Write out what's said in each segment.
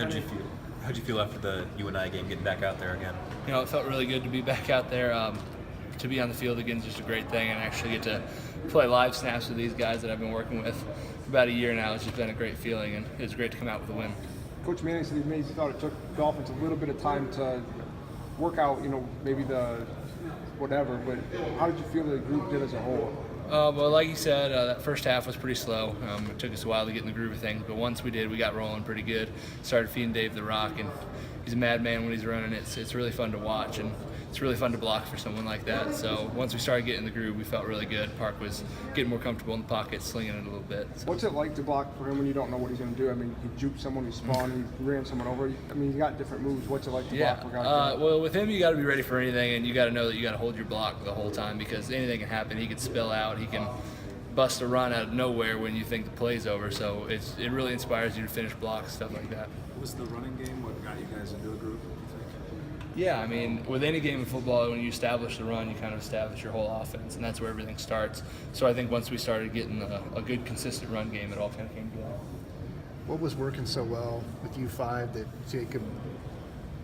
How'd you feel after the UNI game, getting back out there again? It felt really good to be back out there. To be on the field again is just a great thing, and actually get to play live snaps with these guys that I've been working with for about a year now. It's just been a great feeling, and it was great to come out with a win. Coach Manning said he thought it took the offense a little bit of time to work out, maybe the whatever, but how did you feel the group did as a whole? Well, like you said, that first half was pretty slow. It took us a while to get in the groove of things, but once we did, we got rolling pretty good. Started feeding Dave the rock, and he's a madman when he's running. It's really fun to watch, and it's really fun to block for someone like that. So once we started getting in the groove, we felt really good. Park was getting more comfortable in the pocket, slinging it a little bit. So. What's it like to block for him when you don't know what he's going to do? I mean, he juked someone, he spawned, he ran someone over. I mean, he's got different moves. What's it like to block for guys? Well, with him, you got to be ready for anything, and you got to know that you got to hold your block the whole time because anything can happen. He could spill out. He can bust a run out of nowhere when you think the play's over. So it really inspires you to finish blocks, stuff like that. Was the running game what got you guys into a group? Yeah, I mean, with any game of football, when you establish the run, you kind of establish your whole offense, and that's where everything starts. So I think once we started getting a good, consistent run game, it all kind of came together. What was working so well with U5 that Jacob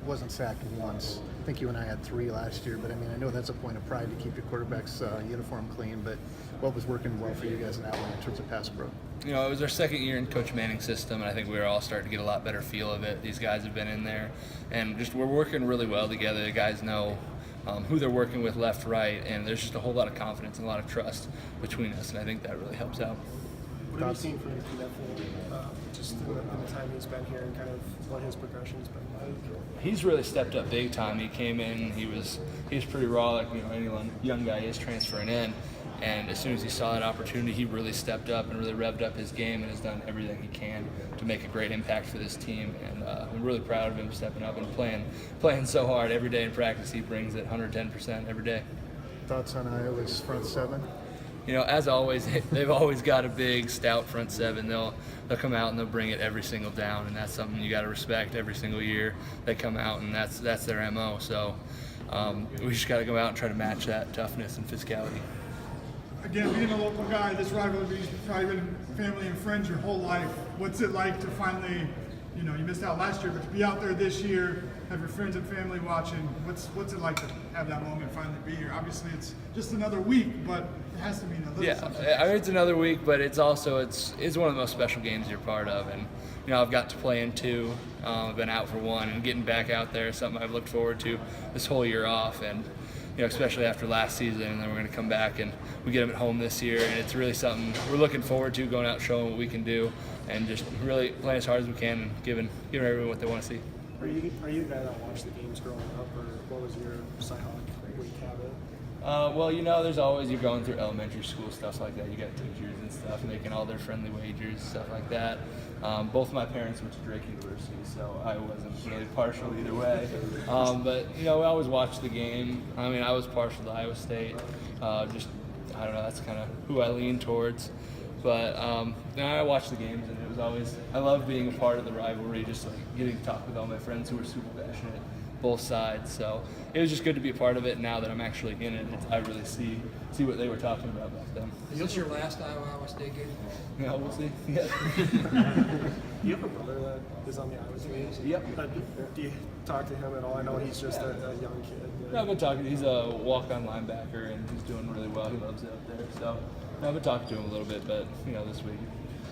wasn't sacked once? I think you and I had 3 last year, but I mean, I know that's a point of pride to keep your quarterback's uniform clean, but what was working well for you guys in that one in terms of pass pro? It was our second year in Coach Manning's system, and I think we were all starting to get a lot better feel of it. These guys have been in there, and just we're working really well together. The guys know who they're working with left, right, and there's just a whole lot of confidence and a lot of trust between us, and I think that really helps out. What have you seen from Nephilim just in the time he's been here and kind of what his progression's been like? He's really stepped up big time. He came in, he was pretty raw, like any young guy is transferring in. And as soon as he saw that opportunity, he really stepped up and really revved up his game and has done everything he can to make a great impact for this team. And I'm really proud of him stepping up and playing so hard every day in practice. He brings it 110% every day. Thoughts on Iowa's front seven? As always, they've always got a big, stout front seven. They'll come out and they'll bring it every single down, and that's something you got to respect every single year. They come out, and that's their MO. So we just got to go out and try to match that toughness and physicality. Again, being a local guy, this rivalry's probably been family and friends your whole life. What's it like to finally, you missed out last year, but to be out there this year, have your friends and family watching? What's it like to have that moment finally be here? Obviously, it's just another week, but it has to mean a little something. Yeah, I mean, it's another week, but it's also it's one of the most special games you're part of, and I've got to play in 2. I've been out for 1, and getting back out there is something I've looked forward to this whole year off, and especially after last season, and then we're going to come back and we get them at home this year, and it's really something we're looking forward to, going out showing what we can do and just really playing as hard as we can and giving everyone what they want to see. Are you the guy that watched the games growing up, or what was your Cyhawk week habit? Well, there's always, you're going through elementary school, stuff like that. You got teachers and stuff making all their friendly wagers, stuff like that. Both of my parents went to Drake University, so I wasn't really partial either way. But, we always watched the game. I mean, I was partial to Iowa State. I don't know, that's kind of who I lean towards. But I watched the games, and it was always, I love being a part of the rivalry, just like getting to talk with all my friends who are super passionate, both sides. So it was just good to be a part of it. Now that I'm actually in it, I really see what they were talking about back then. Is this your last Iowa State game? Yeah, we'll see. Yeah. You have a brother that is on the Iowa team? Yep. Do you talk to him at all? I know he's just a young kid. No, I've been talking. He's a walk-on linebacker, and he's doing really well. He loves it up there. So I've been talking to him a little bit, but this week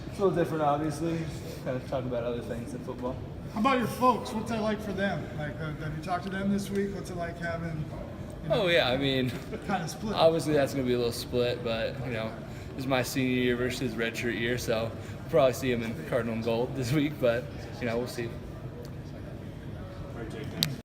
it's a little different, obviously. Kind of talk about other things than football. How about your folks? What's that like for them? Like, have you talked to them this week? What's it like having? Oh yeah, I mean, kind of split. Obviously that's going to be a little split, but this is my senior year versus redshirt year, so we'll probably see him in Cardinal and gold this week, but we'll see.